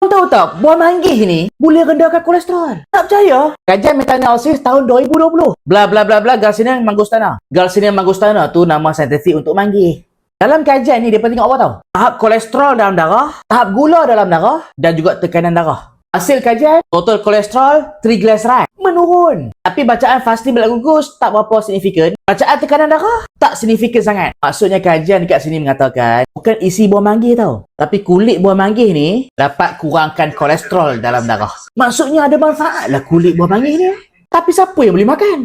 Tahu tak, buah manggis ni boleh rendahkan kolesterol. Tak percaya? Kajian meta-analysis tahun 2020. Bla bla bla bla Garcinia mangostana. Garcinia mangostana tu nama saintifik untuk manggis. Dalam kajian ni, mereka tengok apa tau? Tahap kolesterol dalam darah, tahap gula dalam darah, dan juga tekanan darah. Hasil kajian, total kolesterol, triglyceride menurun. Tapi bacaan fasting blood glucose tak berapa signifikan. Bacaan tekanan darah tak signifikan sangat. Maksudnya kajian dekat sini mengatakan bukan isi buah manggis tau, tapi kulit buah manggis ni dapat kurangkan kolesterol dalam darah. Maksudnya ada manfaat lah kulit buah manggis ni. Tapi siapa yang boleh makan?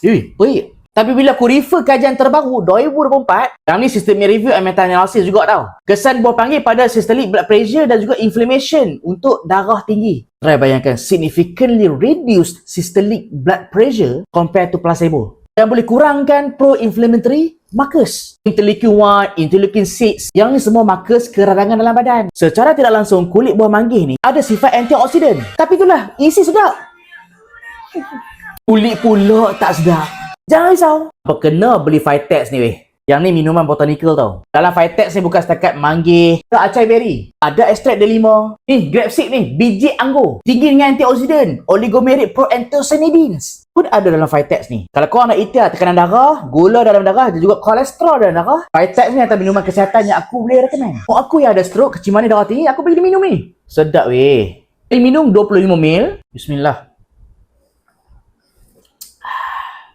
Wait. Tapi bila aku refer kajian terbaru 2024, yang ni sistemnya review and meta-analysis juga tau. Kesan buah manggis pada systolic blood pressure dan juga inflammation untuk darah tinggi. Try bayangkan, significantly reduced systolic blood pressure compared to placebo. Dan boleh kurangkan pro-inflammatory markers. Interleukin 1, interleukin 6. Yang ni semua markers keradangan dalam badan. Secara tidak langsung, kulit buah manggis ni ada sifat antioksidan. Tapi itulah, isi sedap. Kulit pula tak sedap. Jangan risau. Apa kena beli Vitex ni weh? Yang ni minuman botanical tau. Dalam Vitex ni bukan setakat manggis ke acai berry. Ada ekstrak delima. Ni, grapeseed ni, biji anggur. Tinggi dengan antioksidan, oligomeric proanthocyanidins pun ada dalam Vitex ni. Kalau korang nak ikhtiar tekanan darah, gula dalam darah dan juga kolesterol dalam darah, Vitex ni antara minuman kesihatan yang aku boleh recommend. Untuk aku yang ada stroke, kecemasan darah tinggi, aku pergi minum ni. Sedap weh. Minum 25 ml. Bismillah.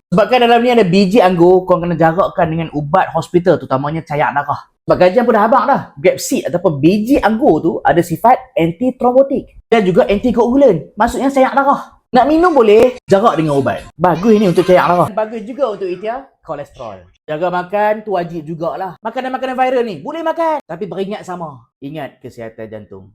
Sebabkan dalam ni ada biji anggur, korang kena jarakkan dengan ubat hospital, terutamanya cayak darah. Sebab kajian pun dah habang dah. Grapeseed ataupun biji anggur tu ada sifat anti-thrombotik dan juga anti-coagulant. Maksudnya cayak darah. Nak minum boleh, jarak dengan ubat. Bagus ni untuk cayak darah. Bagus juga untuk ikhtiar kolesterol. Jaga makan tu wajib jugalah. Makanan-makanan viral ni boleh makan, tapi beringat sama. Ingat kesihatan jantung.